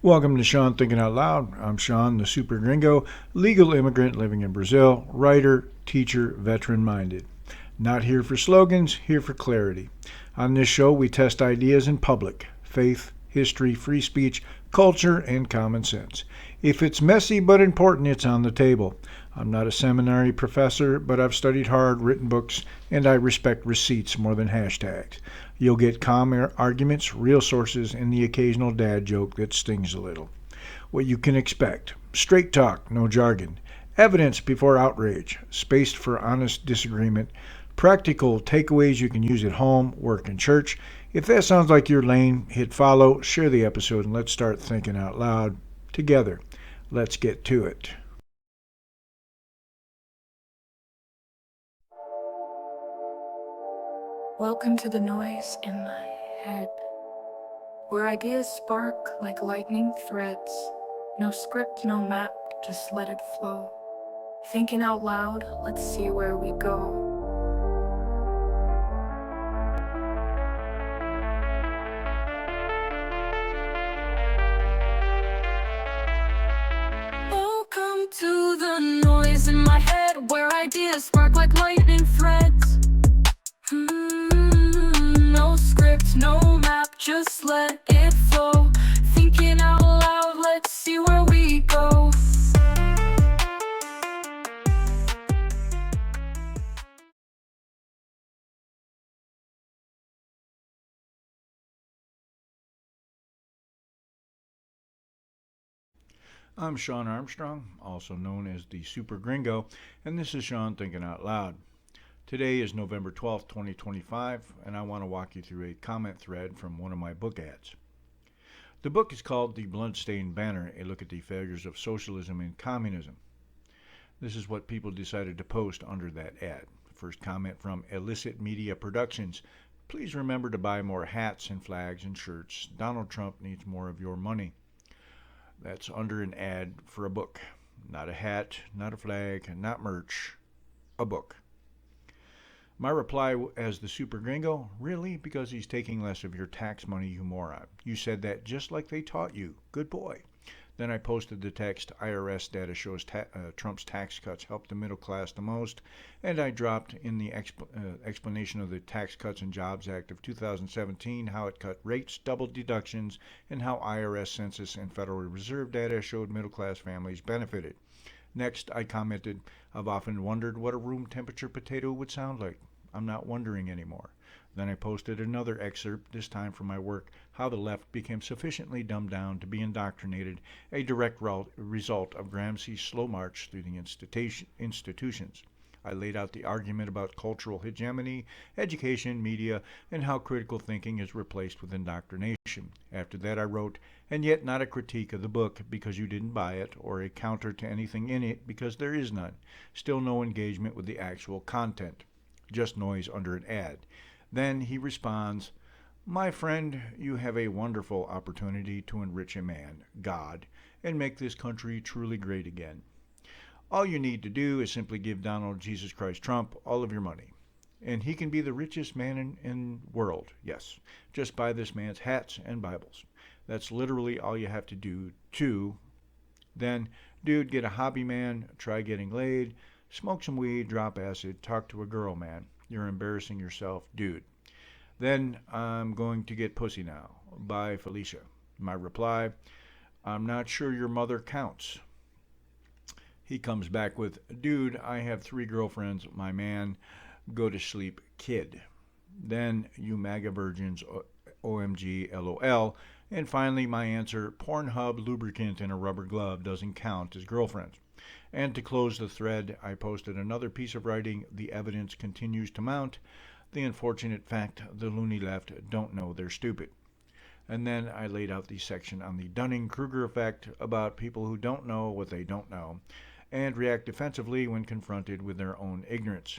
Welcome to Sean Thinking Out Loud. I'm Sean, the super gringo, legal immigrant living in Brazil, writer, teacher, veteran minded. Not here for slogans, here for clarity. On this show, we test ideas in public: faith, history, free speech, culture, and common sense. If it's messy but important, it's on the table. I'm not a seminary professor, but I've studied hard, written books, and I respect receipts more than hashtags. You'll get calm arguments, real sources, and the occasional dad joke that stings a little. What you can expect: straight talk, no jargon. Evidence before outrage, spaced for honest disagreement. Practical takeaways you can use at home, work, and church. If that sounds like your lane, hit follow, share the episode, and let's start thinking out loud together. Let's get to it. Welcome to the noise in my head, where ideas spark like lightning threads. No script, no map, just let it flow. Thinking out loud, let's see where we go. Welcome to the noise in my head, where ideas spark like lightning threads. No script, no map, just let it flow. Thinking out loud, let's see where we go. I'm Sean Armstrong, also known as the Super Gringo, and this is Sean Thinking Out Loud. Today is November 12th, 2025, and I want to walk you through a comment thread from one of my book ads. The book is called The Bloodstained Banner, a look at the failures of socialism and communism. This is what people decided to post under that ad. First comment from Illicit Media Productions. Please remember to buy more hats and flags and shirts. Donald Trump needs more of your money. That's under an ad for a book. Not a hat, not a flag, not merch. A book. My reply as the Super Gringo: really? Because he's taking less of your tax money, you moron. You said that just like they taught you. Good boy. Then I posted the text: IRS data shows Trump's tax cuts helped the middle class the most, and I dropped in the explanation of the Tax Cuts and Jobs Act of 2017 how it cut rates, doubled deductions, and how IRS census and Federal Reserve data showed middle class families benefited. Next, I commented, I've often wondered what a room temperature potato would sound like. I'm not wondering anymore. Then I posted another excerpt, this time from my work, How the Left Became Sufficiently Dumbed Down to Be Indoctrinated, a direct result of Gramsci's slow march through the institutions. I laid out the argument about cultural hegemony, education, media, and how critical thinking is replaced with indoctrination. After that I wrote, and yet not a critique of the book because you didn't buy it, or a counter to anything in it because there is none. Still no engagement with the actual content. Just noise under an ad. Then he responds, my friend, you have a wonderful opportunity to enrich a man, God, and make this country truly great again. All you need to do is simply give Donald Jesus Christ Trump all of your money. And he can be the richest man in the world, yes. Just buy this man's hats and Bibles. That's literally all you have to do, too. Then, dude, get a hobby, man, try getting laid, smoke some weed, drop acid, talk to a girl, man. You're embarrassing yourself, dude. Then, I'm going to get pussy now. Bye, Felicia. My reply, I'm not sure your mother counts. He comes back with, dude, I have 3 girlfriends, my man. Go to sleep, kid. Then, you MAGA virgins, OMG, LOL. And finally, my answer, Pornhub lubricant in a rubber glove doesn't count as girlfriends. And to close the thread, I posted another piece of writing, the evidence continues to mount. The unfortunate fact, the loony left don't know they're stupid. And then I laid out the section on the Dunning-Kruger effect about people who don't know what they don't know and react defensively when confronted with their own ignorance.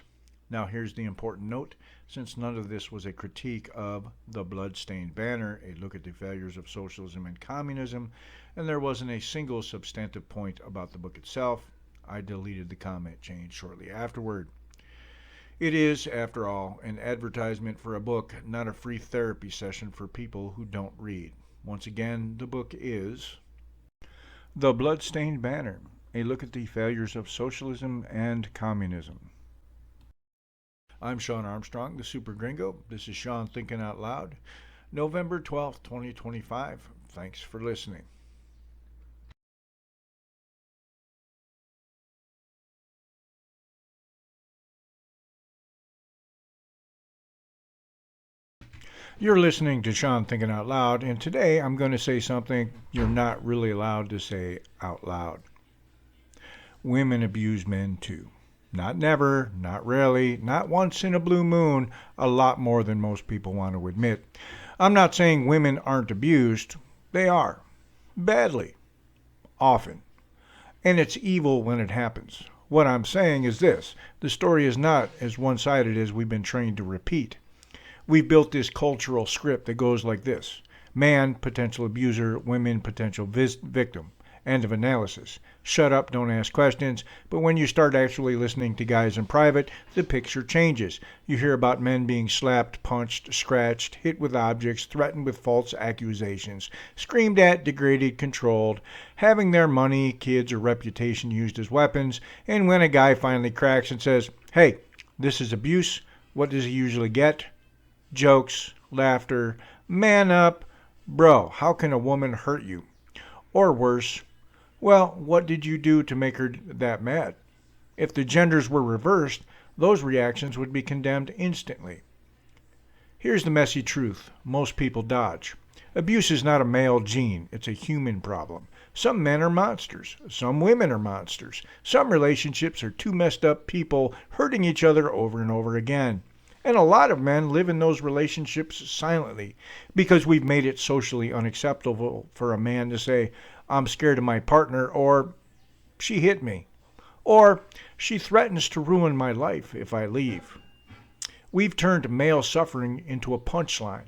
Now here's the important note, since none of this was a critique of The Bloodstained Banner, a look at the failures of socialism and communism, and there wasn't a single substantive point about the book itself, I deleted the comment chain shortly afterward. It is, after all, an advertisement for a book, not a free therapy session for people who don't read. Once again, the book is The Bloodstained Banner, a look at the failures of socialism and communism. I'm Sean Armstrong, the Super Gringo. This is Sean Thinking Out Loud, November 12th, 2025. Thanks for listening. You're listening to Sean Thinking Out Loud, and today I'm going to say something you're not really allowed to say out loud. Women abuse men too. Not never, not rarely, not once in a blue moon, a lot more than most people want to admit. I'm not saying women aren't abused. They are. Badly. Often. And it's evil when it happens. What I'm saying is this: the story is not as one-sided as we've been trained to repeat. We've built this cultural script that goes like this: man, potential abuser; women, potential victim. End of analysis. Shut up, don't ask questions. But when you start actually listening to guys in private, the picture changes. You hear about men being slapped, punched, scratched, hit with objects, threatened with false accusations, screamed at, degraded, controlled, having their money, kids, or reputation used as weapons. And when a guy finally cracks and says, "Hey, this is abuse," what does he usually get? Jokes, laughter, man up, bro, how can a woman hurt you? Or worse, well, what did you do to make her that mad? If the genders were reversed, those reactions would be condemned instantly. Here's the messy truth most people dodge. Abuse is not a male gene, it's a human problem. Some men are monsters. Some women are monsters. Some relationships are two messed up people hurting each other over and over again. And a lot of men live in those relationships silently because we've made it socially unacceptable for a man to say, "I'm scared of my partner," or "she hit me," or "she threatens to ruin my life if I leave." We've turned male suffering into a punchline.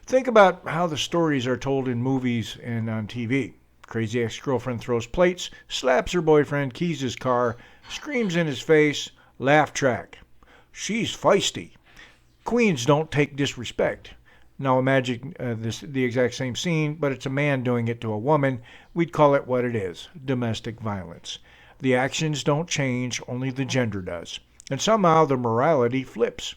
Think about how the stories are told in movies and on TV. Crazy ex-girlfriend throws plates, slaps her boyfriend, keys his car, screams in his face, laugh track. She's feisty. Queens don't take disrespect. Now imagine the exact same scene, but it's a man doing it to a woman. We'd call it what it is: domestic violence. The actions don't change, only the gender does. And somehow the morality flips.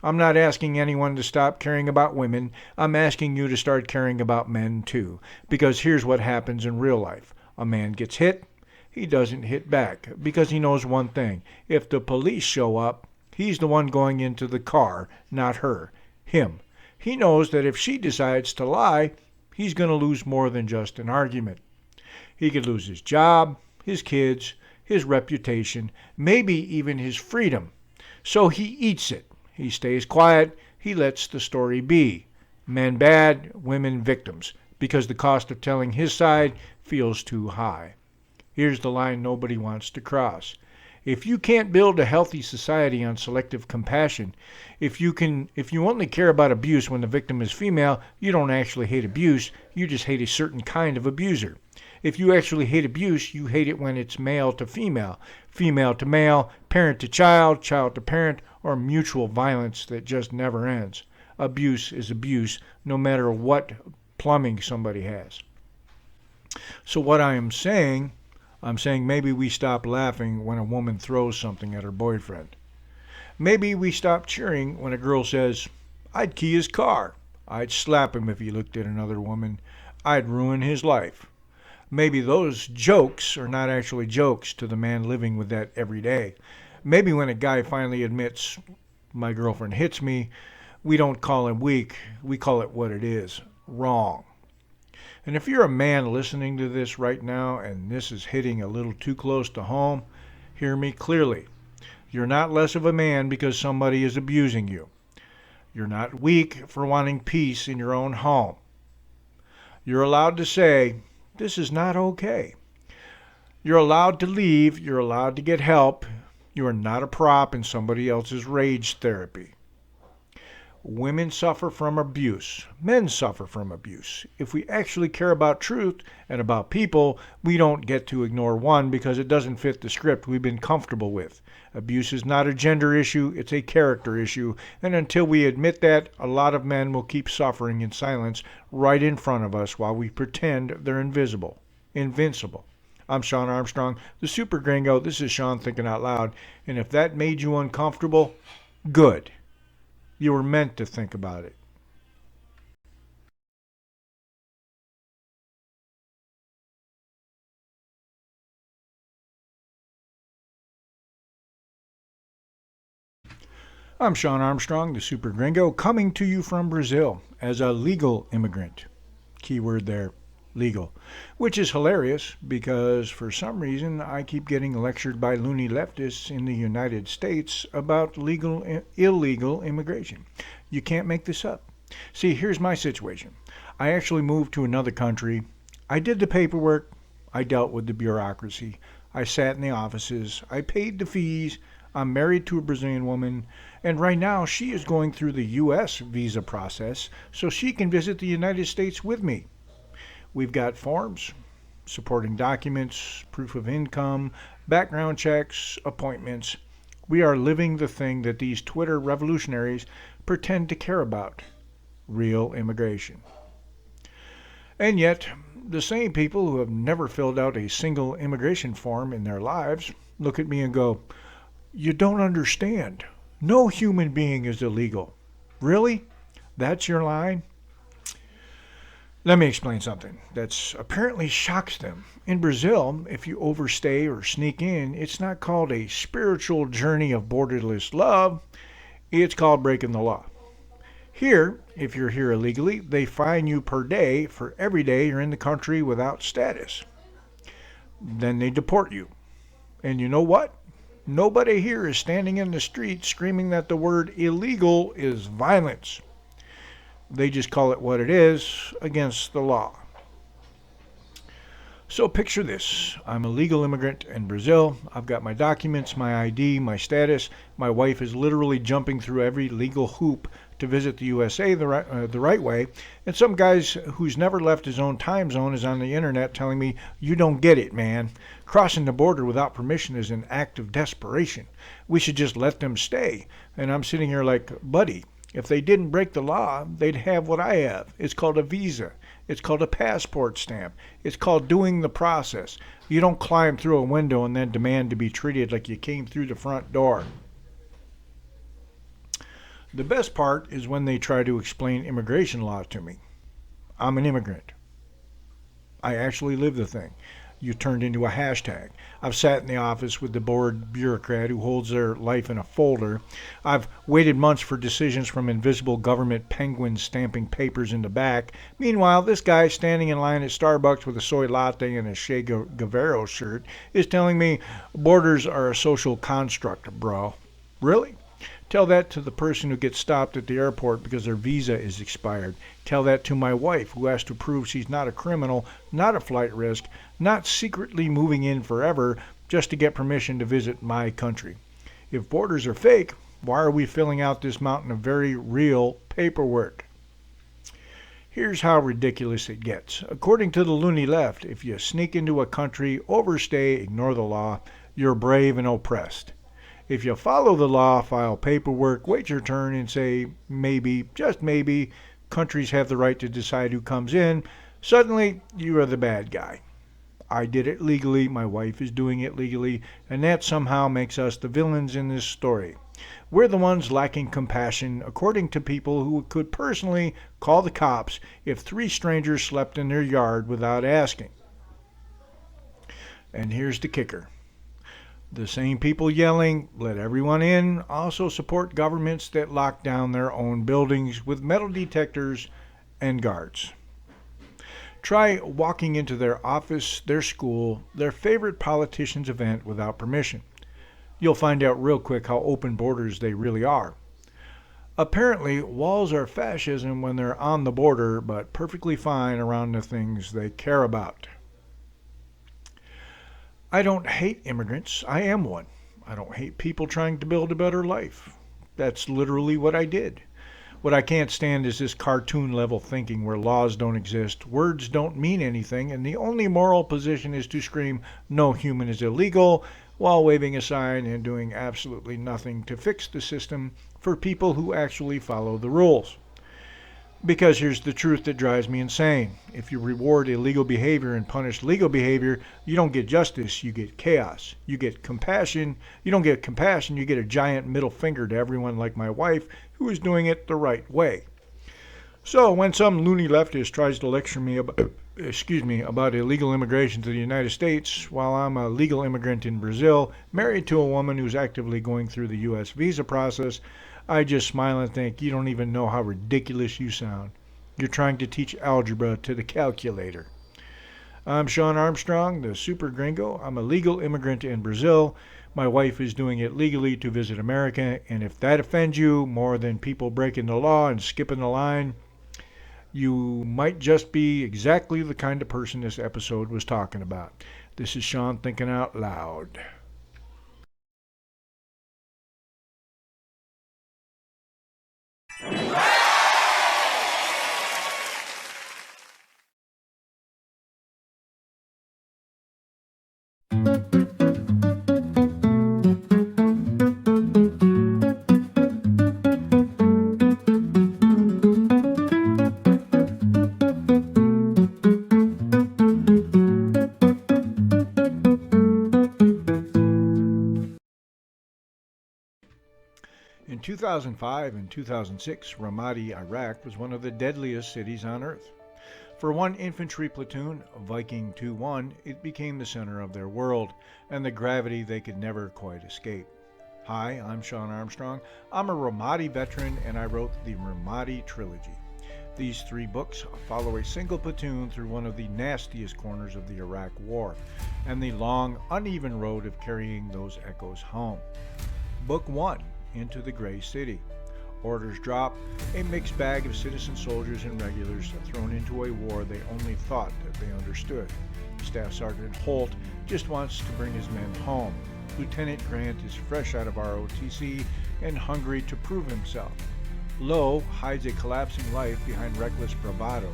I'm not asking anyone to stop caring about women. I'm asking you to start caring about men too. Because here's what happens in real life. A man gets hit. He doesn't hit back because he knows one thing: if the police show up, he's the one going into the car, not her, him. He knows that if she decides to lie, he's going to lose more than just an argument. He could lose his job, his kids, his reputation, maybe even his freedom. So he eats it. He stays quiet. He lets the story be. Men bad, women victims, because the cost of telling his side feels too high. Here's the line nobody wants to cross. If you can't build a healthy society on selective compassion, if you only care about abuse when the victim is female, you don't actually hate abuse, you just hate a certain kind of abuser. If you actually hate abuse, you hate it when it's male to female to male, parent to child, child to parent, or mutual violence that just never ends. Abuse is abuse, no matter what plumbing somebody has. So what I'm saying maybe we stop laughing when a woman throws something at her boyfriend. Maybe we stop cheering when a girl says, "I'd key his car. I'd slap him if he looked at another woman. I'd ruin his life." Maybe those jokes are not actually jokes to the man living with that every day. Maybe when a guy finally admits, "My girlfriend hits me," we don't call him weak. We call it what it is: wrong. And if you're a man listening to this right now and this is hitting a little too close to home, hear me clearly. You're not less of a man because somebody is abusing you. You're not weak for wanting peace in your own home. You're allowed to say, "This is not okay." You're allowed to leave. You're allowed to get help. You are not a prop in somebody else's rage therapy. Women suffer from abuse. Men suffer from abuse. If we actually care about truth and about people, we don't get to ignore one because it doesn't fit the script we've been comfortable with. Abuse is not a gender issue, it's a character issue. And until we admit that, a lot of men will keep suffering in silence right in front of us while we pretend they're invisible. invincible. I'm Sean Armstrong, the Super Gringo. This is Sean Thinking Out Loud. And if that made you uncomfortable, good. You were meant to think about it. I'm Sean Armstrong, the Super Gringo, coming to you from Brazil as a legal immigrant. Keyword there, legal. Which is hilarious because for some reason I keep getting lectured by loony leftists in the United States about illegal immigration. You can't make this up. See, here's my situation. I actually moved to another country. I did the paperwork. I dealt with the bureaucracy. I sat in the offices. I paid the fees. I'm married to a Brazilian woman, and right now she is going through the U.S. visa process so she can visit the United States with me. We've got forms, supporting documents, proof of income, background checks, appointments. We are living the thing that these Twitter revolutionaries pretend to care about: real immigration. And yet, the same people who have never filled out a single immigration form in their lives look at me and go, "You don't understand. No human being is illegal." Really? That's your line? Let me explain something that's apparently shocks them. In Brazil, if you overstay or sneak in, it's not called a spiritual journey of borderless love. It's called breaking the law. Here, if you're here illegally, they fine you per day for every day you're in the country without status. Then they deport you. And you know what? Nobody here is standing in the street screaming that the word illegal is violence. They just call it what it is, against the law. So picture this. I'm a legal immigrant in Brazil. I've got my documents, my ID, my status. My wife is literally jumping through every legal hoop to visit the USA the right way. And some guys who's never left his own time zone is on the internet telling me, "You don't get it, man. Crossing the border without permission is an act of desperation. We should just let them stay." And I'm sitting here like, buddy, if they didn't break the law, they'd have what I have. It's called a visa. It's called a passport stamp. It's called doing the process. You don't climb through a window and then demand to be treated like you came through the front door. The best part is when they try to explain immigration law to me. I'm an immigrant. I actually live the thing. You turned into a hashtag. I've sat in the office with the bored bureaucrat who holds their life in a folder. I've waited months for decisions from invisible government penguins stamping papers in the back. Meanwhile, this guy standing in line at Starbucks with a soy latte and a Che Guevara shirt is telling me borders are a social construct, bro. Really? Tell that to the person who gets stopped at the airport because their visa is expired. Tell that to my wife who has to prove she's not a criminal, not a flight risk, not secretly moving in forever just to get permission to visit my country. If borders are fake, why are we filling out this mountain of very real paperwork? Here's how ridiculous it gets. According to the loony left, if you sneak into a country, overstay, ignore the law, you're brave and oppressed. If you follow the law, file paperwork, wait your turn, and say, maybe, just maybe, countries have the right to decide who comes in, suddenly you are the bad guy. I did it legally, my wife is doing it legally, and that somehow makes us the villains in this story. We're the ones lacking compassion, according to people who could personally call the cops if 3 strangers slept in their yard without asking. And here's the kicker. The same people yelling, "Let everyone in," also support governments that lock down their own buildings with metal detectors and guards. Try walking into their office, their school, their favorite politician's event without permission. You'll find out real quick how open borders they really are. Apparently, walls are fascism when they're on the border, but perfectly fine around the things they care about. I don't hate immigrants. I am one. I don't hate people trying to build a better life. That's literally what I did. What I can't stand is this cartoon level thinking where laws don't exist, words don't mean anything, and the only moral position is to scream, "No human is illegal," while waving a sign and doing absolutely nothing to fix the system for people who actually follow the rules. Because here's the truth that drives me insane. If you reward illegal behavior and punish legal behavior, you don't get justice, you get chaos. You get compassion. You don't get compassion, you get a giant middle finger to everyone like my wife who is doing it the right way. So when some loony leftist tries to lecture me about illegal immigration to the United States while I'm a legal immigrant in Brazil, married to a woman who's actively going through the US visa process, I just smile and think, you don't even know how ridiculous you sound. You're trying to teach algebra to the calculator. I'm Sean Armstrong, the super gringo. I'm a legal immigrant in Brazil. My wife is doing it legally to visit America, and if that offends you more than people breaking the law and skipping the line, you might just be exactly the kind of person this episode was talking about. This is Sean thinking out loud. In 2005 and 2006, Ramadi, Iraq was one of the deadliest cities on earth. For one infantry platoon, Viking 2-1, it became the center of their world and the gravity they could never quite escape. Hi, I'm Sean Armstrong. I'm a Ramadi veteran and I wrote the Ramadi Trilogy. These 3 books follow a single platoon through one of the nastiest corners of the Iraq War and the long, uneven road of carrying those echoes home. Book 1, Into the Gray City. Orders drop, a mixed bag of citizen soldiers and regulars thrown into a war they only thought that they understood. Staff Sergeant Holt just wants to bring his men home. Lieutenant Grant is fresh out of ROTC and hungry to prove himself. Lowe hides a collapsing life behind reckless bravado.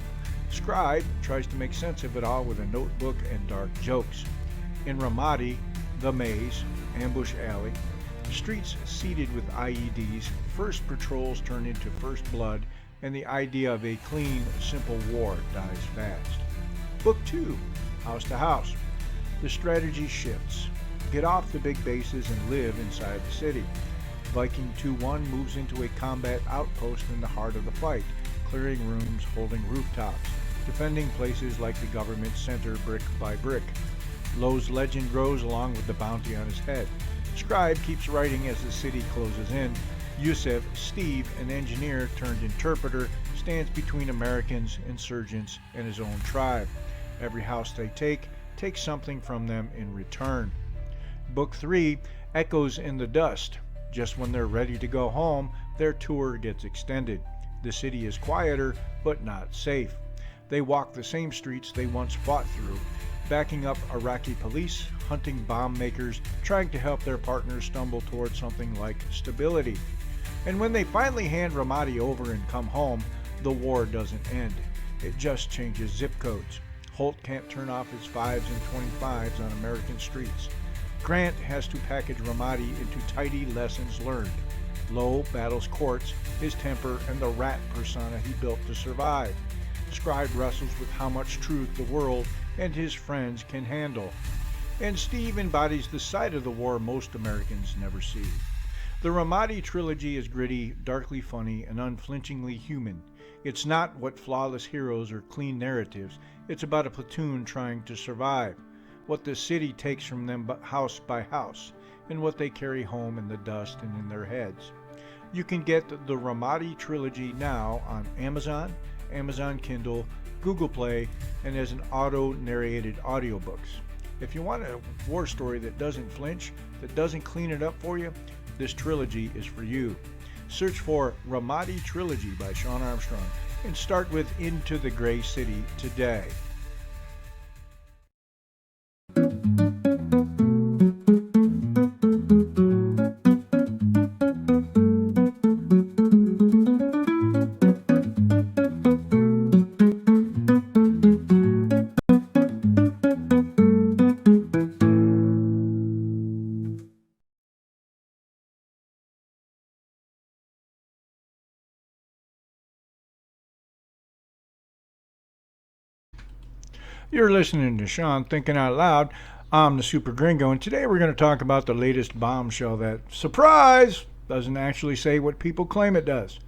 Scribe tries to make sense of it all with a notebook and dark jokes. In Ramadi, the maze, Ambush Alley, streets seeded with IEDs, first patrols turn into first blood, and the idea of a clean, simple war dies fast. Book 2, House to House. The strategy shifts. Get off the big bases and live inside the city. Viking 2-1 moves into a combat outpost in the heart of the fight, clearing rooms, holding rooftops, defending places like the government center brick by brick. Lowe's legend grows along with the bounty on his head. Scribe keeps writing as the city closes in. Yusef, Steve, an engineer turned interpreter, stands between Americans, insurgents, and his own tribe. Every house they take takes something from them in return. Book 3, Echoes in the Dust. Just when they're ready to go home, their tour gets extended. The city is quieter, but not safe. They walk the same streets they once fought through, backing up Iraqi police, hunting bomb makers, trying to help their partners stumble towards something like stability. And when they finally hand Ramadi over and come home, the war doesn't end. It just changes zip codes. Holt can't turn off his 5s and 25s on American streets. Grant has to package Ramadi into tidy lessons learned. Lowe battles Quartz, his temper, and the rat persona he built to survive. Scribe wrestles with how much truth the world and his friends can handle. And Steve embodies the side of the war most Americans never see. The Ramadi Trilogy is gritty, darkly funny, and unflinchingly human. It's not what flawless heroes or clean narratives. It's about a platoon trying to survive, what the city takes from them house by house, and what they carry home in the dust and in their heads. You can get the Ramadi Trilogy now on Amazon, Amazon Kindle, Google Play, and as an auto-narrated audiobooks. If you want a war story that doesn't flinch, that doesn't clean it up for you, this trilogy is for you. Search for Ramadi Trilogy by Sean Armstrong and start with Into the Gray City today. You're listening to Sean Thinking Out Loud. I'm the Super Gringo, and today we're going to talk about the latest bombshell that, surprise, doesn't actually say what people claim it does.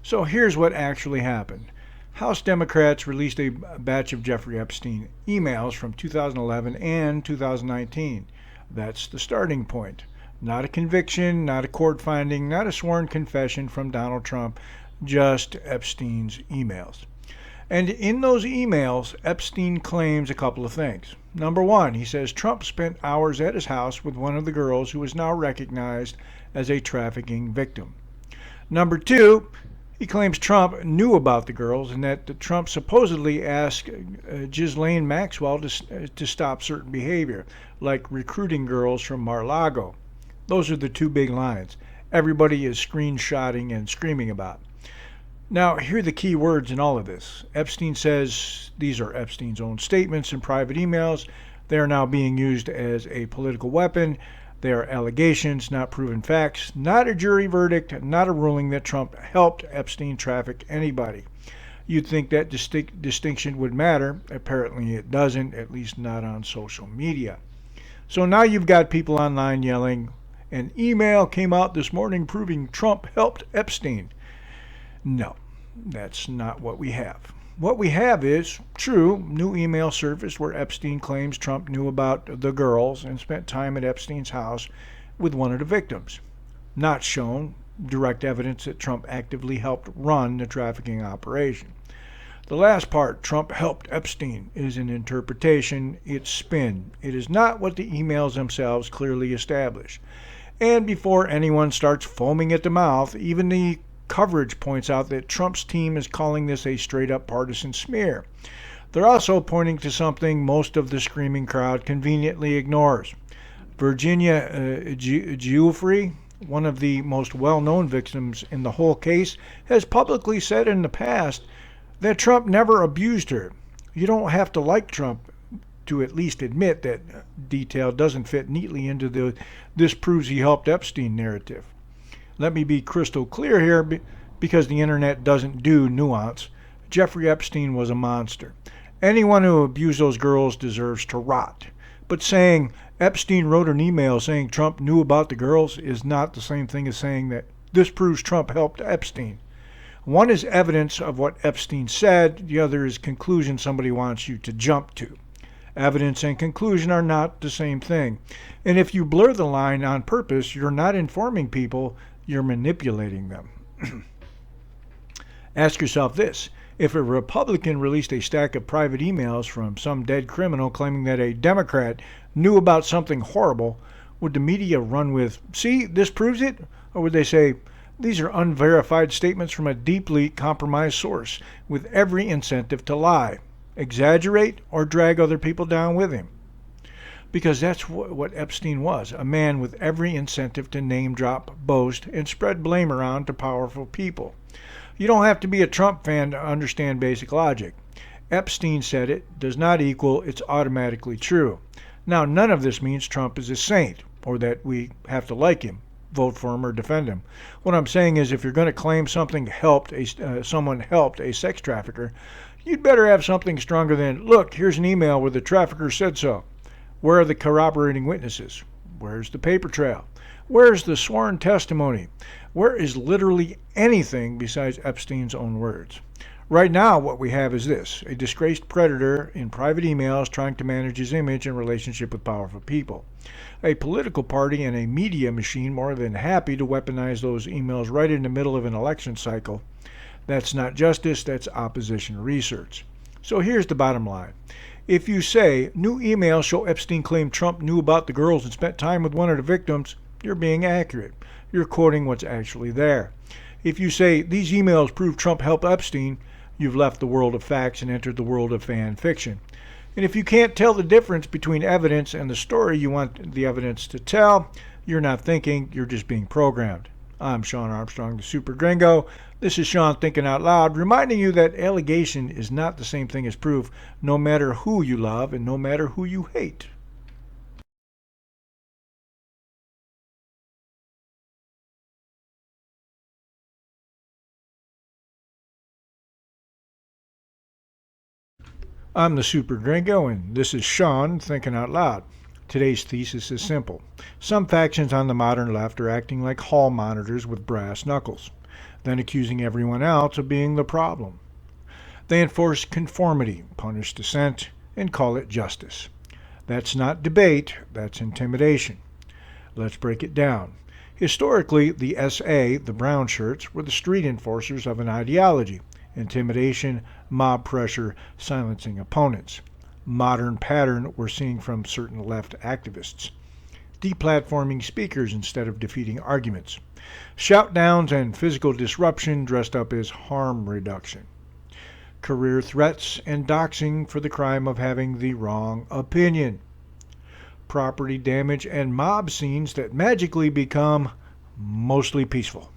So here's what actually happened. House Democrats released a batch of Jeffrey Epstein emails from 2011 and 2019. That's the starting point. Not a conviction, not a court finding, not a sworn confession from Donald Trump, just Epstein's emails. And in those emails, Epstein claims a couple of things. Number one, he says Trump spent hours at his house with one of the girls who is now recognized as a trafficking victim. Number two, he claims Trump knew about the girls and that Trump supposedly asked Ghislaine Maxwell to stop certain behavior, like recruiting girls from Mar-a-Lago. Those are the two big lines everybody is screenshotting and screaming about. Now, here are the key words in all of this. Epstein says these are Epstein's own statements and private emails. They are now being used as a political weapon. They are allegations, not proven facts, not a jury verdict, not a ruling that Trump helped Epstein traffic anybody. You'd think that distinction would matter. Apparently it doesn't, at least not on social media. So now you've got people online yelling, an email came out this morning proving Trump helped Epstein. No, that's not what we have. What we have is, true, new email surfaced where Epstein claims Trump knew about the girls and spent time at Epstein's house with one of the victims. Not shown direct evidence that Trump actively helped run the trafficking operation. The last part, Trump helped Epstein, is an interpretation, it's spin. It is not what the emails themselves clearly establish. And before anyone starts foaming at the mouth, even the coverage points out that Trump's team is calling this a straight-up partisan smear. They're also pointing to something most of the screaming crowd conveniently ignores. Virginia Giuffre, one of the most well-known victims in the whole case, has publicly said in the past that Trump never abused her. You don't have to like Trump to at least admit that detail doesn't fit neatly into the "this proves he helped Epstein" narrative. Let me be crystal clear here because the internet doesn't do nuance. Jeffrey Epstein was a monster. Anyone who abused those girls deserves to rot. But saying Epstein wrote an email saying Trump knew about the girls is not the same thing as saying that this proves Trump helped Epstein. One is evidence of what Epstein said, the other is conclusion somebody wants you to jump to. Evidence and conclusion are not the same thing. And if you blur the line on purpose, you're not informing people, you're manipulating them. Ask yourself this. If a Republican released a stack of private emails from some dead criminal claiming that a Democrat knew about something horrible, would the media run with, see, this proves it? Or would they say, these are unverified statements from a deeply compromised source with every incentive to lie, exaggerate, or drag other people down with him? Because that's what Epstein was, a man with every incentive to name drop, boast, and spread blame around to powerful people. You don't have to be a Trump fan to understand basic logic. Epstein said it does not equal it's automatically true. Now, none of this means Trump is a saint or that we have to like him, vote for him, or defend him. What I'm saying is if you're going to claim someone helped a sex trafficker, you'd better have something stronger than, look, here's an email where the trafficker said so. Where are the corroborating witnesses? Where's the paper trail? Where's the sworn testimony? Where is literally anything besides Epstein's own words? Right now, what we have is this, a disgraced predator in private emails trying to manage his image in relationship with powerful people. A political party and a media machine more than happy to weaponize those emails right in the middle of an election cycle. That's not justice, that's opposition research. So here's the bottom line. If you say, new emails show Epstein claimed Trump knew about the girls and spent time with one of the victims, you're being accurate. You're quoting what's actually there. If you say, these emails prove Trump helped Epstein, you've left the world of facts and entered the world of fan fiction. And if you can't tell the difference between evidence and the story you want the evidence to tell, you're not thinking, you're just being programmed. I'm Sean Armstrong, the Super Gringo. This is Sean Thinking Out Loud, reminding you that allegation is not the same thing as proof, no matter who you love and no matter who you hate. I'm the Super Gringo, and this is Sean thinking out loud. Today's thesis is simple. Some factions on the modern left are acting like hall monitors with brass knuckles, then accusing everyone else of being the problem. They enforce conformity, punish dissent, and call it justice. That's not debate, that's intimidation. Let's break it down. Historically, the SA, the brown shirts, were the street enforcers of an ideology: intimidation, mob pressure, silencing opponents. Modern pattern we're seeing from certain left activists. Deplatforming speakers instead of defeating arguments. Shoutdowns and physical disruption dressed up as harm reduction. Career threats and doxing for the crime of having the wrong opinion. Property damage and mob scenes that magically become mostly peaceful.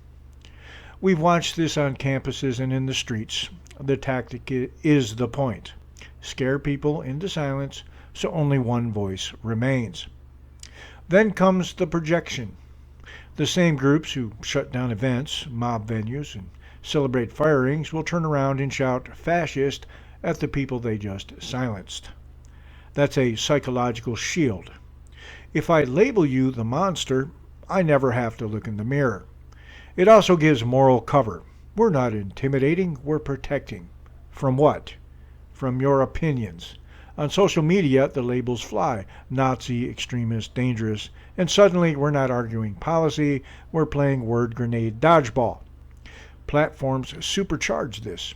We've watched this on campuses and in the streets. The tactic is the point. Scare people into silence so only one voice remains. Then comes the projection. The same groups who shut down events, mob venues, and celebrate firings will turn around and shout fascist at the people they just silenced. That's a psychological shield. If I label you the monster, I never have to look in the mirror. It also gives moral cover. We're not intimidating, we're protecting. From what? From your opinions. On social media, the labels fly: Nazi, extremist, dangerous, and suddenly we're not arguing policy, we're playing word grenade dodgeball. Platforms supercharge this.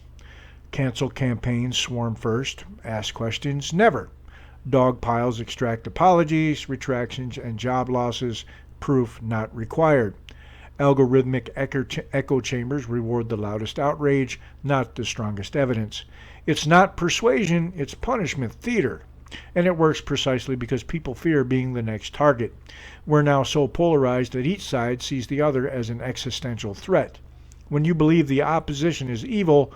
Cancel campaigns swarm first, ask questions never. Dog piles extract apologies, retractions, and job losses, proof not required. Algorithmic echo chambers reward the loudest outrage, not the strongest evidence. It's not persuasion, it's punishment theater. And it works precisely because people fear being the next target. We're now so polarized that each side sees the other as an existential threat. When you believe the opposition is evil,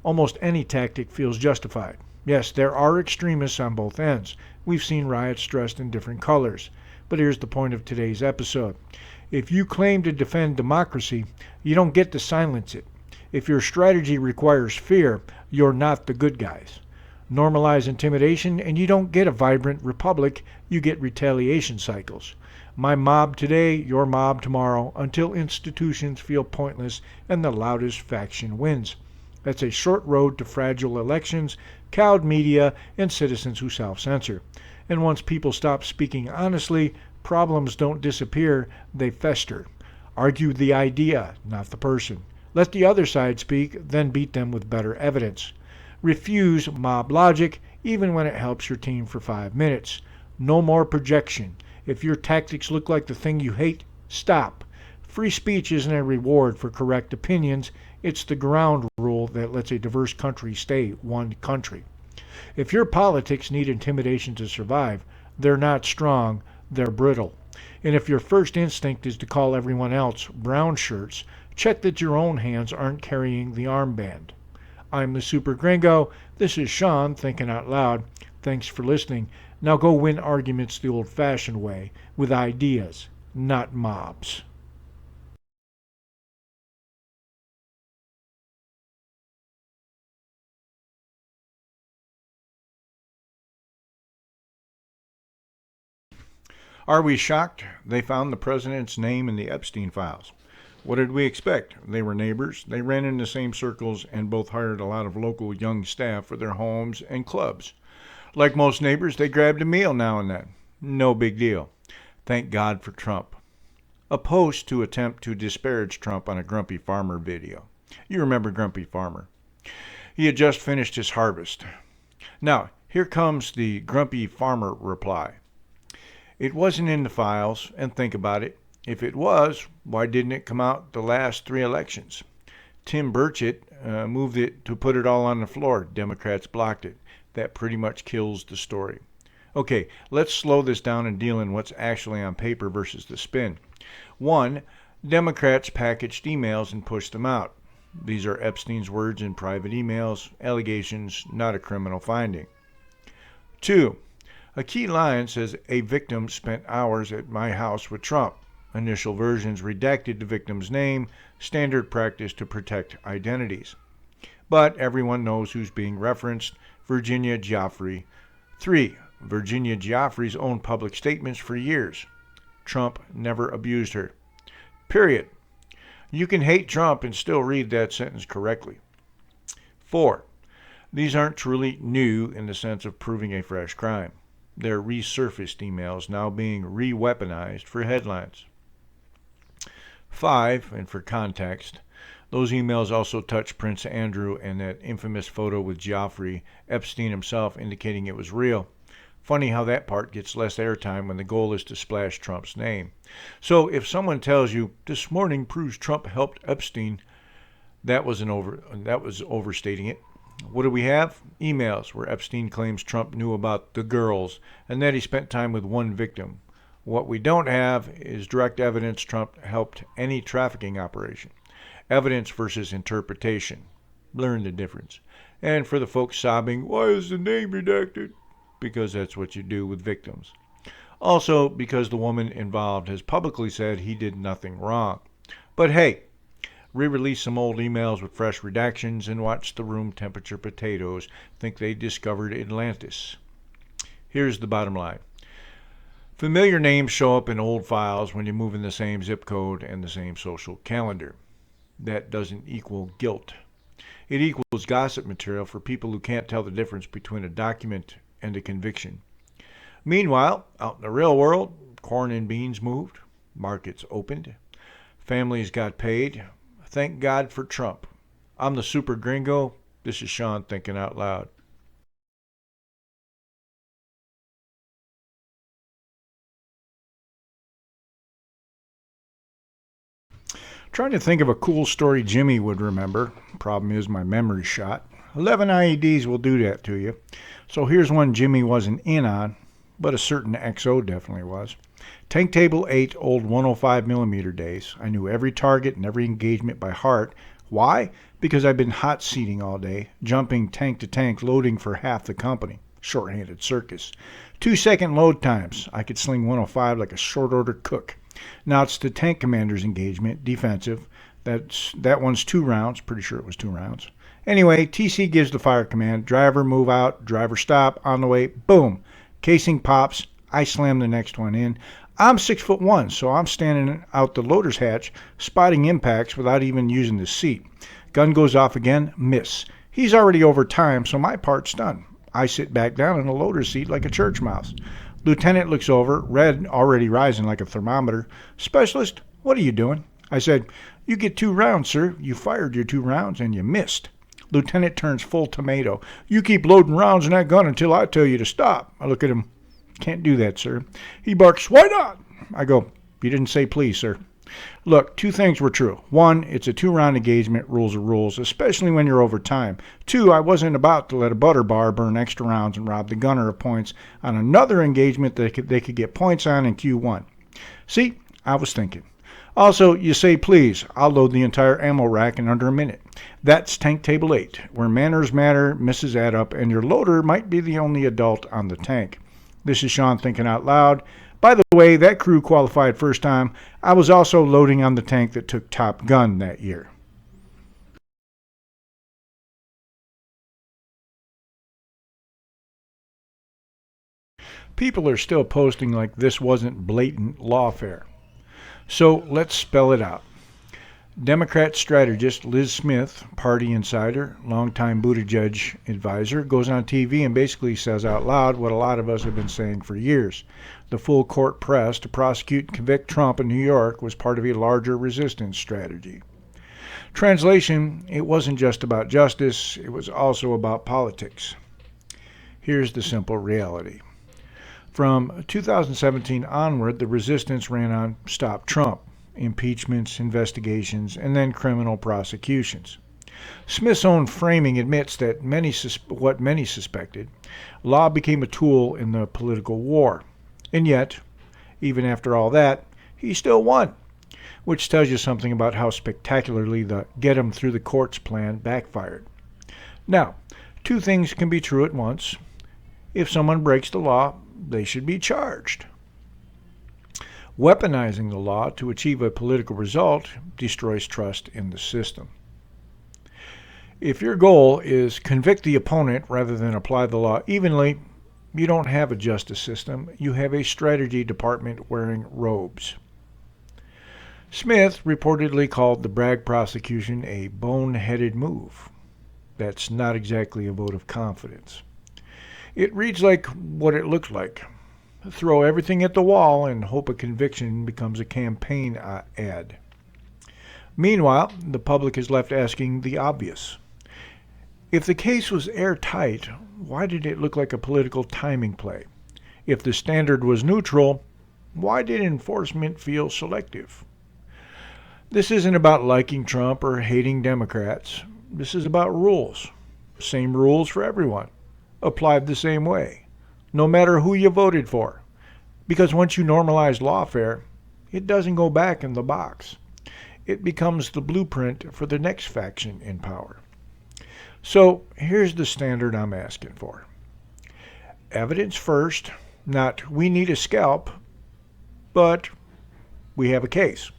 almost any tactic feels justified. Yes, there are extremists on both ends. We've seen riots dressed in different colors. But here's the point of today's episode. If you claim to defend democracy, you don't get to silence it. If your strategy requires fear, you're not the good guys. Normalize intimidation and you don't get a vibrant republic, you get retaliation cycles. My mob today, your mob tomorrow, until institutions feel pointless and the loudest faction wins. That's a short road to fragile elections, cowed media, and citizens who self-censor. And once people stop speaking honestly, problems don't disappear, they fester. Argue the idea, not the person. Let the other side speak, then beat them with better evidence. Refuse mob logic, even when it helps your team for 5 minutes. No more projection. If your tactics look like the thing you hate, stop. Free speech isn't a reward for correct opinions. It's the ground rule that lets a diverse country stay one country. If your politics need intimidation to survive, they're not strong, they're brittle. And if your first instinct is to call everyone else brown shirts, check that your own hands aren't carrying the armband. I'm the Super Gringo. This is Sean thinking out loud. Thanks for listening. Now go win arguments the old-fashioned way, with ideas, not mobs. Are we shocked? They found the president's name in the Epstein files. What did we expect? They were neighbors, they ran in the same circles, and both hired a lot of local young staff for their homes and clubs. Like most neighbors, they grabbed a meal now and then. No big deal. Thank God for Trump. A post to attempt to disparage Trump on a Grumpy Farmer video. You remember Grumpy Farmer. He had just finished his harvest. Now, here comes the Grumpy Farmer reply. It wasn't in the files, and think about it. If it was, why didn't it come out the last 3 elections? Tim Burchett moved it to put it all on the floor. Democrats blocked it. That pretty much kills the story. Okay, let's slow this down and deal in what's actually on paper versus the spin. 1, Democrats packaged emails and pushed them out. These are Epstein's words in private emails, allegations, not a criminal finding. 2, a key line says a victim spent hours at my house with Trump. Initial versions redacted the victim's name, standard practice to protect identities. But everyone knows who's being referenced: Virginia Giuffre. 3. Virginia Giuffre's own public statements for years. Trump never abused her. Period. You can hate Trump and still read that sentence correctly. 4. These aren't truly new in the sense of proving a fresh crime. They're resurfaced emails now being re-weaponized for headlines. 5, and for context, those emails also touch Prince Andrew and that infamous photo with Giuffre, Epstein himself indicating it was real. Funny how that part gets less airtime when the goal is to splash Trump's name. So if someone tells you, "This morning proves Trump helped Epstein," that was overstating it. What do we have? Emails where Epstein claims Trump knew about the girls and that he spent time with one victim. What we don't have is direct evidence Trump helped any trafficking operation. Evidence versus interpretation. Learn the difference. And for the folks sobbing, "Why is the name redacted?" Because that's what you do with victims. Also, because the woman involved has publicly said he did nothing wrong. But hey, re-release some old emails with fresh redactions and watch the room temperature potatoes think they discovered Atlantis. Here's the bottom line. Familiar names show up in old files when you move in the same zip code and the same social calendar. That doesn't equal guilt. It equals gossip material for people who can't tell the difference between a document and a conviction. Meanwhile, out in the real world, corn and beans moved, markets opened, families got paid. Thank God for Trump. I'm the Super Gringo. This is Sean thinking out loud. Trying to think of a cool story Jimmy would remember. Problem is my memory's shot. 11 IEDs will do that to you. So here's one Jimmy wasn't in on, but a certain XO definitely was. Tank Table 8 old 105mm days. I knew every target and every engagement by heart. Why? Because I've been hot seating all day, jumping tank to tank, loading for half the company. Short-handed circus. 2-second load times. I could sling 105 like a short-order cook. Now it's the tank commander's engagement, defensive. That one's 2 rounds. Pretty sure it was 2 rounds. Anyway, TC gives the fire command. Driver move out. Driver stop. On the way. Boom. Casing pops. I slam the next one in. I'm 6'1", so I'm standing out the loader's hatch, spotting impacts without even using the seat. Gun goes off again. Miss. He's already over time, so my part's done. I sit back down in the loader's seat like a church mouse. Lieutenant looks over, red already rising like a thermometer. "Specialist, what are you doing?" I said, "You get 2 rounds, sir. You fired your 2 rounds and you missed." Lieutenant turns full tomato. "You keep loading rounds in that gun until I tell you to stop." I look at him. "Can't do that, sir." He barks, "Why not?" I go, "You didn't say please, sir." Look, 2 things were true. 1, it's a 2-round engagement, rules are rules, especially when you're over time. 2, I wasn't about to let a butter bar burn extra rounds and rob the gunner of points on another engagement that they could get points on in Q1. See, I was thinking. Also, you say please, I'll load the entire ammo rack in under a minute. That's Tank Table 8, where manners matter, misses add up, and your loader might be the only adult on the tank. This is Sean thinking out loud. By the way, that crew qualified first time. I was also loading on the tank that took Top Gun that year. People are still posting like this wasn't blatant lawfare. So let's spell it out. Democrat strategist Lis Smith, party insider, longtime Buttigieg advisor, goes on TV and basically says out loud what a lot of us have been saying for years. The full court press to prosecute and convict Trump in New York was part of a larger resistance strategy. Translation, it wasn't just about justice, it was also about politics. Here's the simple reality. From 2017 onward, the resistance ran on Stop Trump, impeachments, investigations, and then criminal prosecutions. Smith's own framing admits that what many suspected, law became a tool in the political war. And yet, even after all that, he still won, which tells you something about how spectacularly the get him through the courts plan backfired. Now, 2 things can be true at once. If someone breaks the law, they should be charged. Weaponizing the law to achieve a political result destroys trust in the system. If your goal is convict the opponent rather than apply the law evenly, you don't have a justice system. You have a strategy department wearing robes. Smith reportedly called the Bragg prosecution a bone-headed move. That's not exactly a vote of confidence. It reads like what it looks like. Throw everything at the wall and hope a conviction becomes a campaign ad. Meanwhile, the public is left asking the obvious. If the case was airtight, why did it look like a political timing play? If the standard was neutral, why did enforcement feel selective? This isn't about liking Trump or hating Democrats. This is about rules. Same rules for everyone. Applied the same way. No matter who you voted for. Because once you normalize lawfare, it doesn't go back in the box. It becomes the blueprint for the next faction in power. So here's the standard I'm asking for. Evidence first, not we need a scalp, but we have a case.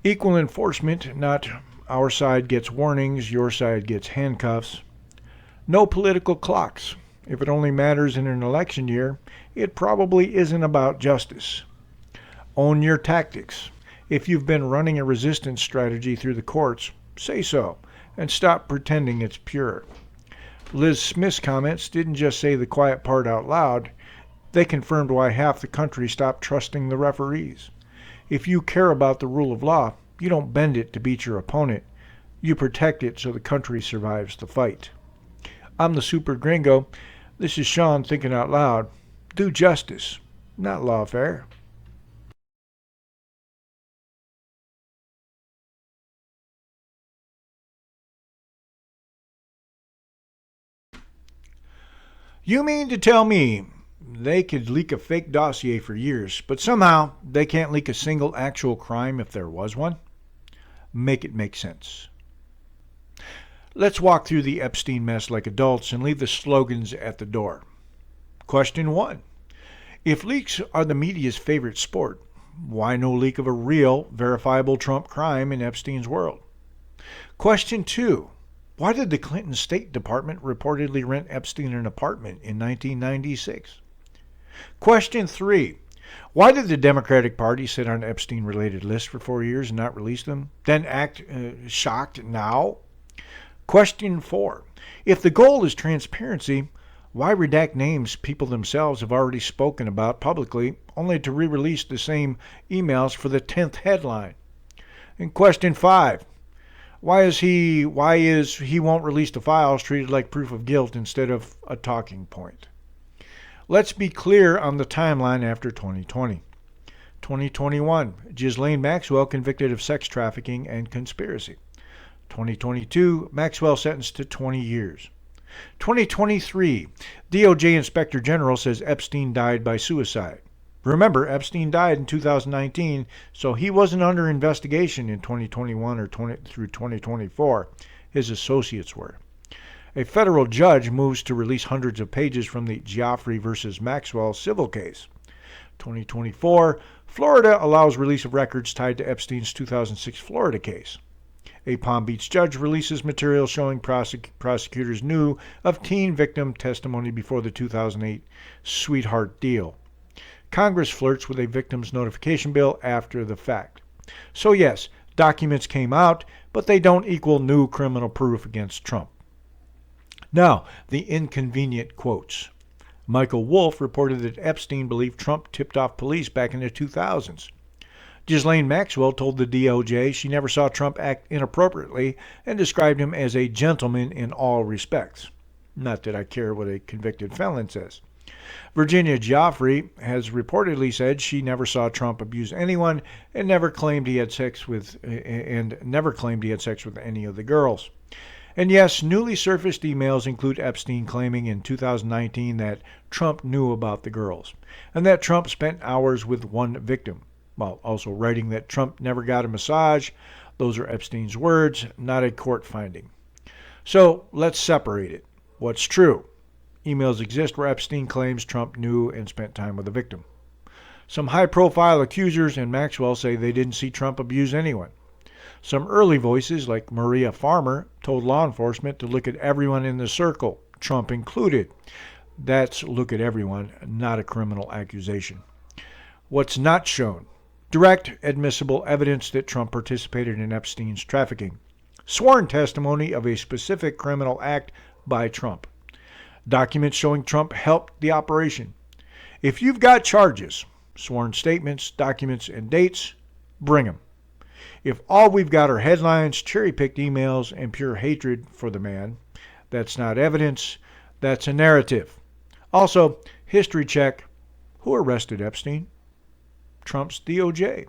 Equal enforcement, not our side gets warnings, your side gets handcuffs. No political clocks. If it only matters in an election year, it probably isn't about justice. Own your tactics. If you've been running a resistance strategy through the courts, say so, and stop pretending it's pure. Lis Smith's comments didn't just say the quiet part out loud, they confirmed why half the country stopped trusting the referees. If you care about the rule of law, you don't bend it to beat your opponent. You protect it so the country survives the fight. I'm the Super Gringo. This is Sean thinking out loud. Do justice, not lawfare. You mean to tell me they could leak a fake dossier for years, but somehow they can't leak a single actual crime if there was one? Make it make sense. Let's walk through the Epstein mess like adults and leave the slogans at the door. Question 1. If leaks are the media's favorite sport, why no leak of a real, verifiable Trump crime in Epstein's world? Question 2. Why did the Clinton State Department reportedly rent Epstein an apartment in 1996? Question 3. Why did the Democratic Party sit on Epstein-related lists for 4 years and not release them, then act shocked now? Question 4. If the goal is transparency, why redact names people themselves have already spoken about publicly, only to re-release the same emails for the 10th headline? And question 5. Why is he won't release the files treated like proof of guilt instead of a talking point? Let's be clear on the timeline after 2020. 2021, Ghislaine Maxwell convicted of sex trafficking and conspiracy. 2022, Maxwell sentenced to 20 years. 2023, DOJ Inspector General says Epstein died by suicide. Remember, Epstein died in 2019, so he wasn't under investigation in 2021 or through 2024. His associates were. A federal judge moves to release hundreds of pages from the Geoffrey versus Maxwell civil case. 2024, Florida allows release of records tied to Epstein's 2006 Florida case. A Palm Beach judge releases material showing prosecutors knew of teen victim testimony before the 2008 sweetheart deal. Congress flirts with a victim's notification bill after the fact. So yes, documents came out, but they don't equal new criminal proof against Trump. Now, the inconvenient quotes. Michael Wolff reported that Epstein believed Trump tipped off police back in the 2000s. Ghislaine Maxwell told the DOJ she never saw Trump act inappropriately and described him as a gentleman in all respects. Not that I care what a convicted felon says. Virginia Giuffre has reportedly said she never saw Trump abuse anyone and never claimed he had sex with any of the girls. And yes, newly surfaced emails include Epstein claiming in 2019 that Trump knew about the girls and that Trump spent hours with one victim, while also writing that Trump never got a massage. Those are Epstein's words, not a court finding. So let's separate it. What's true? Emails exist where Epstein claims Trump knew and spent time with the victim. Some high-profile accusers and Maxwell say they didn't see Trump abuse anyone. Some early voices, like Maria Farmer, told law enforcement to look at everyone in the circle, Trump included. That's look at everyone, not a criminal accusation. What's not shown? Direct, admissible evidence that Trump participated in Epstein's trafficking. Sworn testimony of a specific criminal act by Trump. Documents showing Trump helped the operation. If you've got charges, sworn statements, documents, and dates, bring them. If all we've got are headlines, cherry-picked emails, and pure hatred for the man, that's not evidence, that's a narrative. Also, history check. Who arrested Epstein? Trump's DOJ.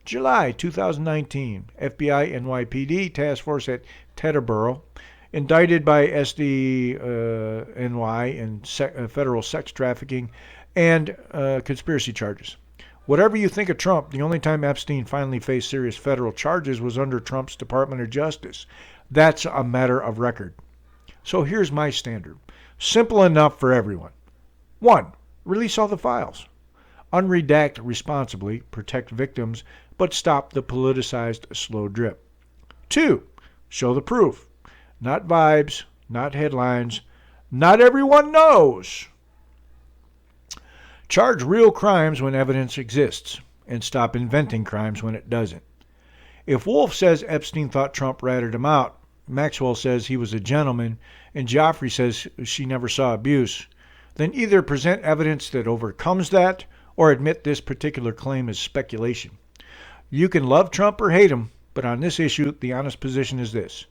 July 2019, FBI NYPD task force at Teterboro, indicted by SDNY in federal sex trafficking and conspiracy charges. Whatever you think of Trump, the only time Epstein finally faced serious federal charges was under Trump's Department of Justice. That's a matter of record. So here's my standard. Simple enough for everyone. 1. Release all the files. Unredact responsibly, protect victims, but stop the politicized slow drip. 2. Show the proof. Not vibes, not headlines. Not everyone knows. Charge real crimes when evidence exists, and stop inventing crimes when it doesn't. If Wolf says Epstein thought Trump ratted him out, Maxwell says he was a gentleman, and Joffrey says she never saw abuse, then either present evidence that overcomes that or admit this particular claim is speculation. You can love Trump or hate him, but on this issue, the honest position is this.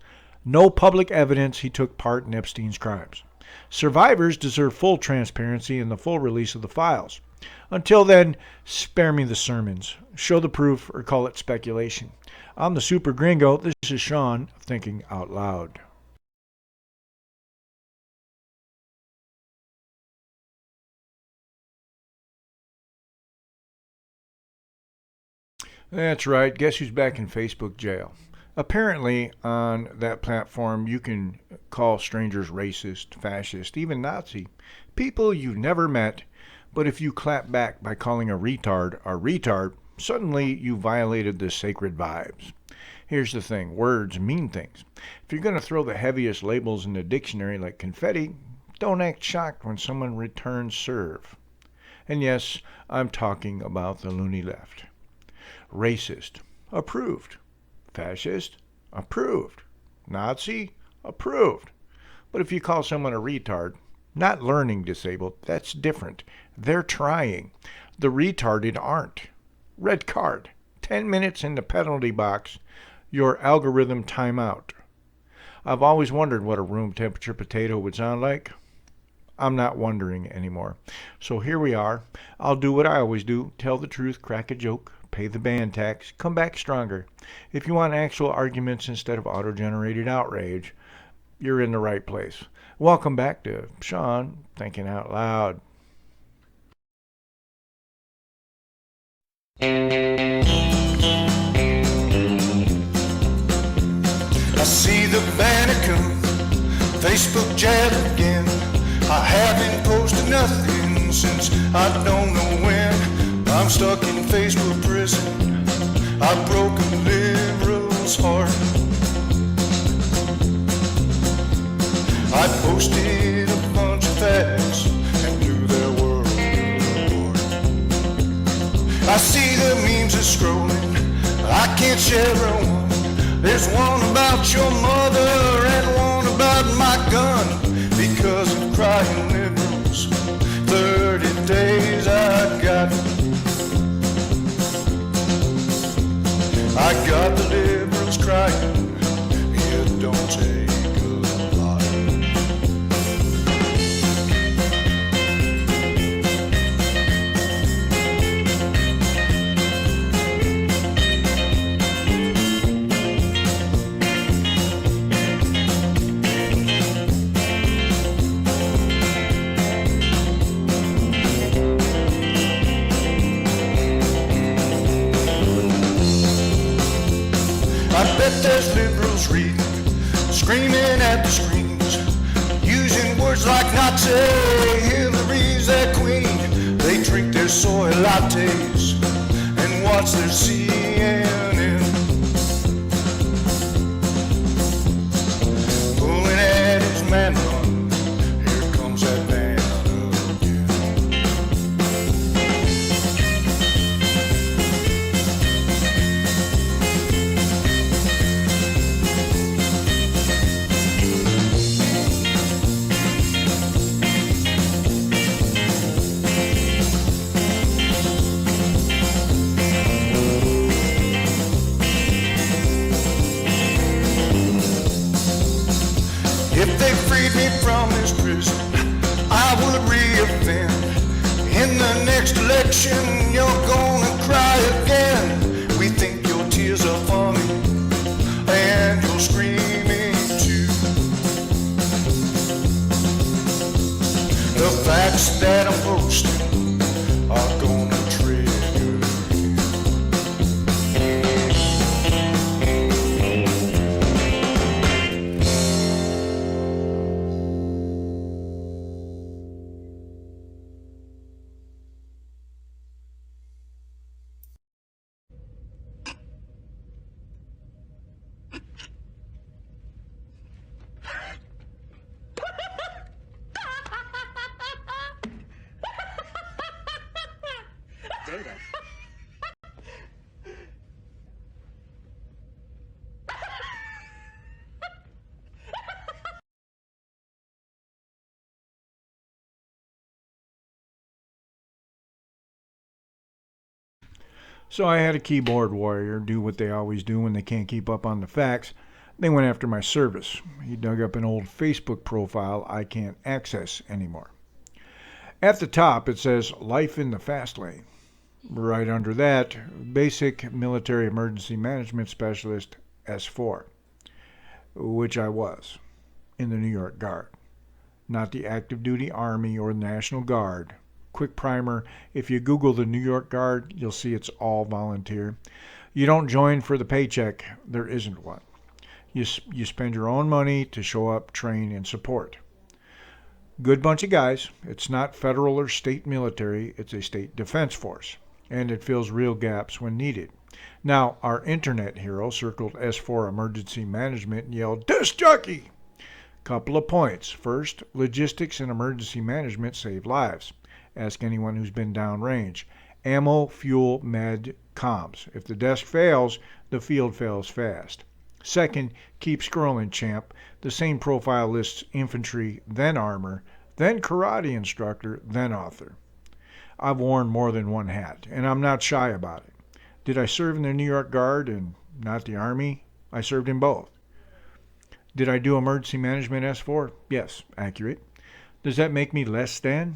No public evidence he took part in Epstein's crimes. Survivors deserve full transparency and the full release of the files. Until then, spare me the sermons. Show the proof or call it speculation. I'm the Super Gringo. This is Sean, thinking out loud. That's right. Guess who's back in Facebook jail? Apparently, on that platform, you can call strangers racist, fascist, even Nazi. People you've never met, but if you clap back by calling a retard, suddenly you violated the sacred vibes. Here's the thing. Words mean things. If you're going to throw the heaviest labels in the dictionary like confetti, don't act shocked when someone returns serve. And yes, I'm talking about the loony left. Racist, approved. Fascist, approved. Nazi, approved. But if you call someone a retard, not learning disabled, that's different. They're trying. The retarded aren't. Red card. 10 minutes in the penalty box. Your algorithm timeout. I've always wondered what a room temperature potato would sound like. I'm not wondering anymore. So here we are. I'll do what I always do. Tell the truth, crack a joke, pay the band tax, come back stronger. If you want actual arguments instead of auto-generated outrage, you're in the right place. Welcome back to Sean Thinking Out Loud. I see the banner come, Facebook jab again. I haven't posted nothing since I don't know when. I'm stuck in Facebook prison. I broke a liberal's heart. I posted a bunch of facts and blew their world apart. I see the memes are scrolling. I can't share one. There's one about your mother and one about my gun. Because of crying liberals, 30 days I got the liberals crying. It don't take a lot. I bet there's liberals reading, screaming at the screens, using words like Nazi, Hillary's their queen. They drink their soy lattes and watch their CNN. would reoffend. In the next election, you're gonna cry again. We think your tears are funny, and you're screaming too. The facts that I'm posting are gonna trigger you. Data. So I had a keyboard warrior do what they always do when they can't keep up on the facts. They went after my service. He dug up an old Facebook profile I can't access anymore. At the top it says Life in the Fast Lane. Right under that, Basic Military Emergency Management Specialist S4, which I was, in the New York Guard. Not the active duty Army or National Guard. Quick primer, if you Google the New York Guard, you'll see it's all volunteer. You don't join for the paycheck, there isn't one. You spend your own money to show up, train, and support. Good bunch of guys. It's not federal or state military, it's a state defense force, and it fills real gaps when needed. Now, our internet hero circled S4 Emergency Management and yelled, "Disc jockey!" Couple of points. First, logistics and emergency management save lives. Ask anyone who's been downrange. Ammo, fuel, med, comms. If the desk fails, the field fails fast. Second, keep scrolling, champ. The same profile lists infantry, then armor, then karate instructor, then author. I've worn more than one hat, and I'm not shy about it. Did I serve in the New York Guard and not the Army? I served in both. Did I do emergency management S4? Yes, accurate. Does that make me less than?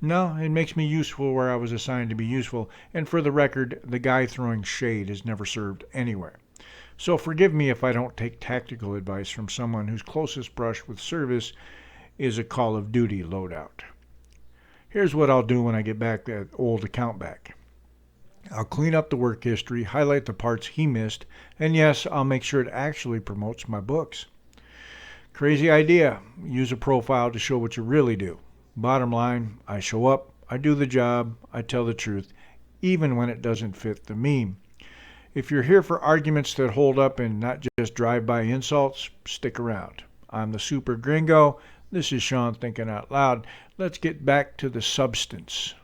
No, it makes me useful where I was assigned to be useful, and for the record, the guy throwing shade has never served anywhere. So forgive me if I don't take tactical advice from someone whose closest brush with service is a Call of Duty loadout. Here's what I'll do when I get back that old account back. I'll clean up the work history, highlight the parts he missed, and yes, I'll make sure it actually promotes my books. Crazy idea. Use a profile to show what you really do. Bottom line, I show up, I do the job, I tell the truth, even when it doesn't fit the meme. If you're here for arguments that hold up and not just drive-by insults, stick around. I'm the Super Gringo. This is Sean thinking out loud. Let's get back to the substance.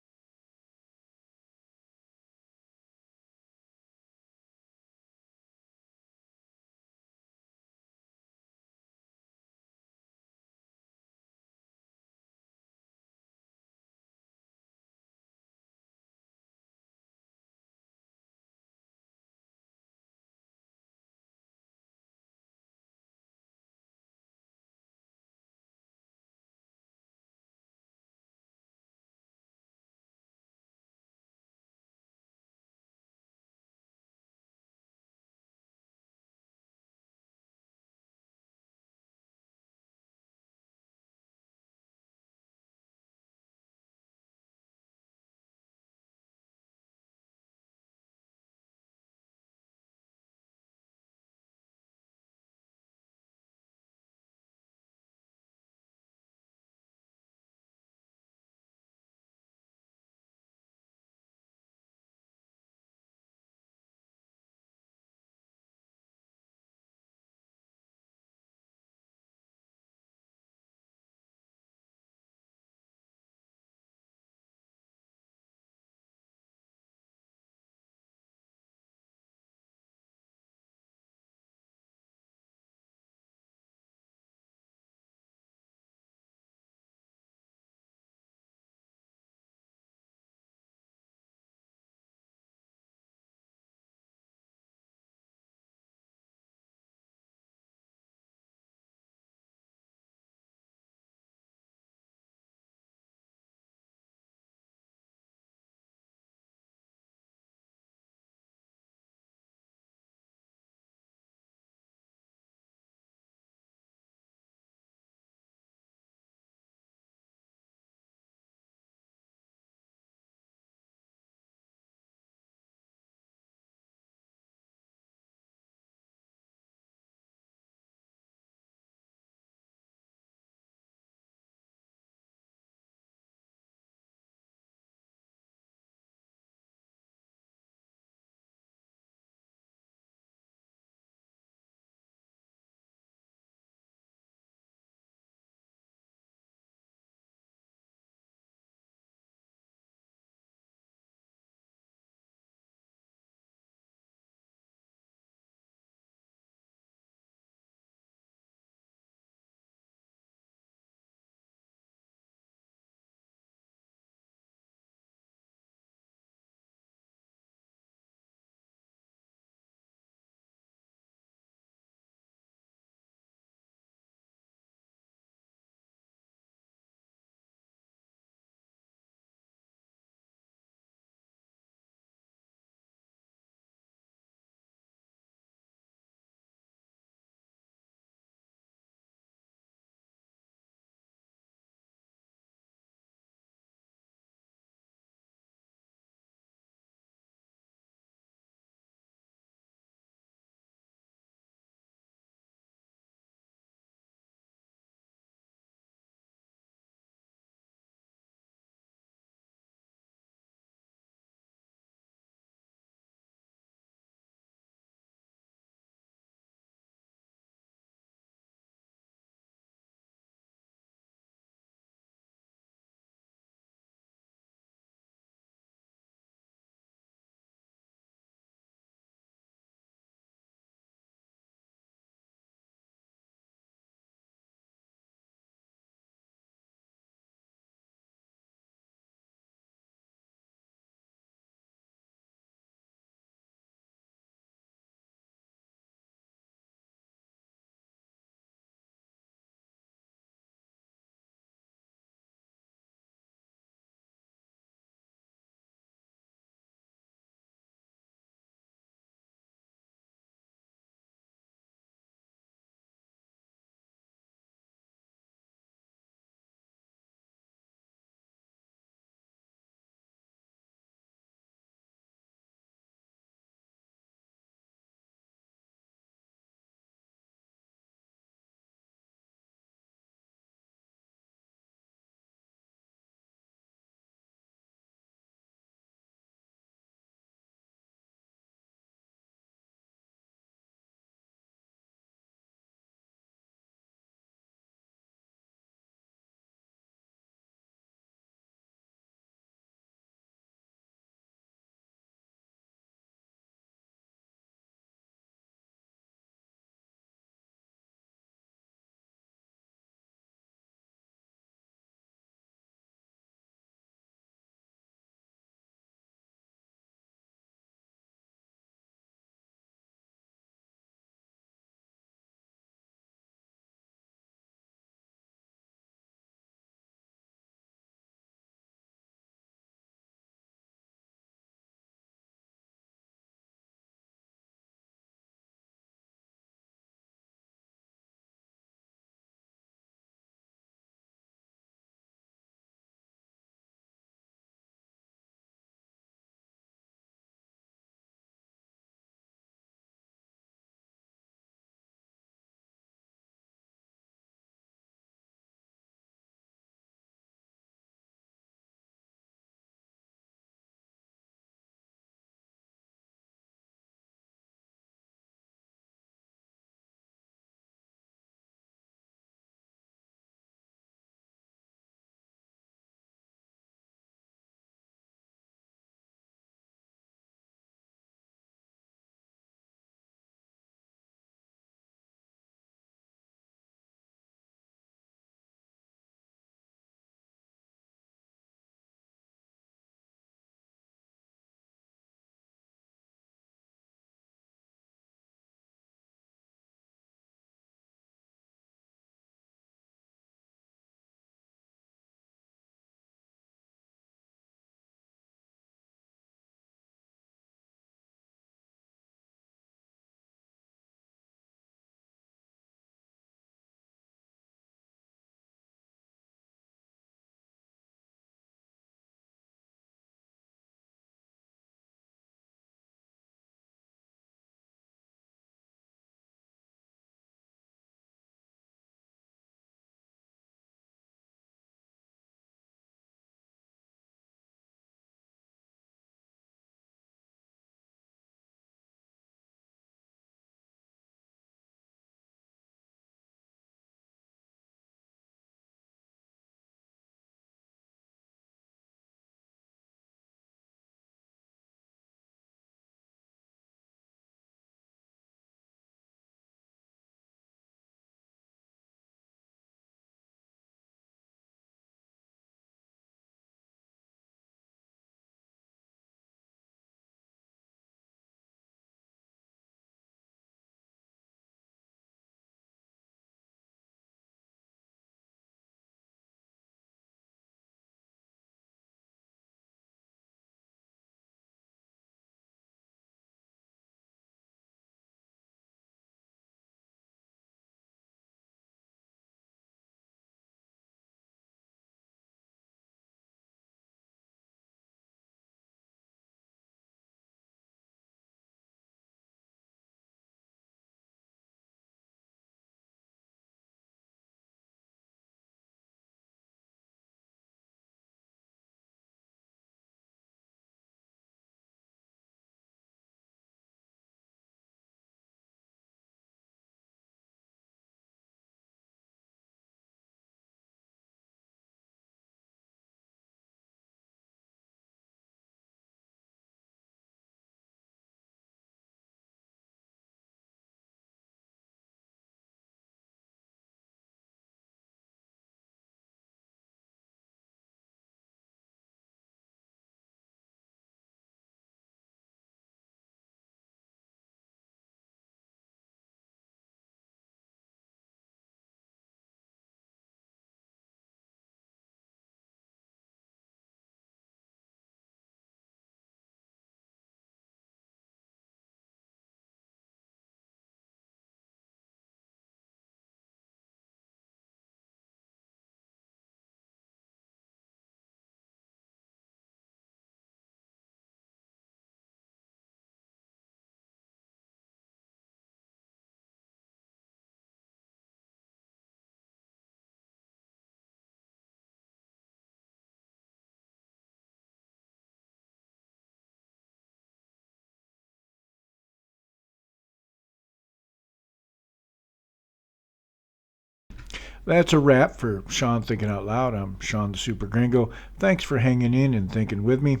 That's a wrap for Sean Thinking Out Loud. I'm Sean the Super Gringo. Thanks for hanging in and thinking with me.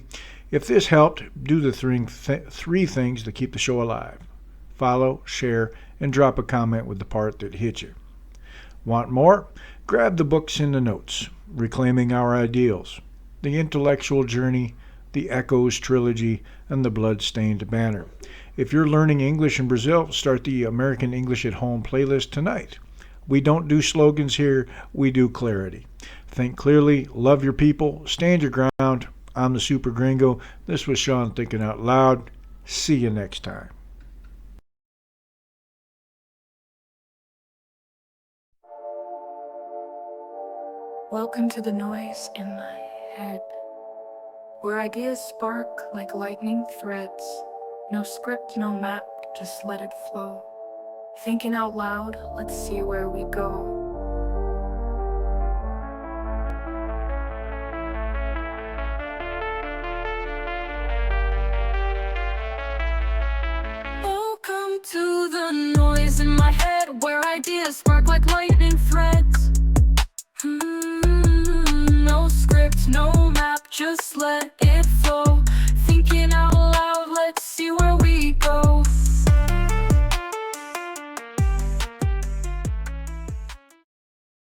If this helped, do the three things to keep the show alive. Follow, share, and drop a comment with the part that hit you. Want more? Grab the books in the notes. Reclaiming Our Ideals, The Intellectual Journey, The Echoes Trilogy, and The Blood-Stained Banner. If you're learning English in Brazil, start the American English at Home playlist tonight. We don't do slogans here, we do clarity. Think clearly, love your people, stand your ground. I'm the Super Gringo. This was Sean Thinking Out Loud. See you next time. Welcome to the noise in my head, where ideas spark like lightning threads. No script, no map, just let it flow. Thinking out loud, let's see where we go. Welcome to the noise in my head, where ideas spark like lightning threads. No script, no map, just let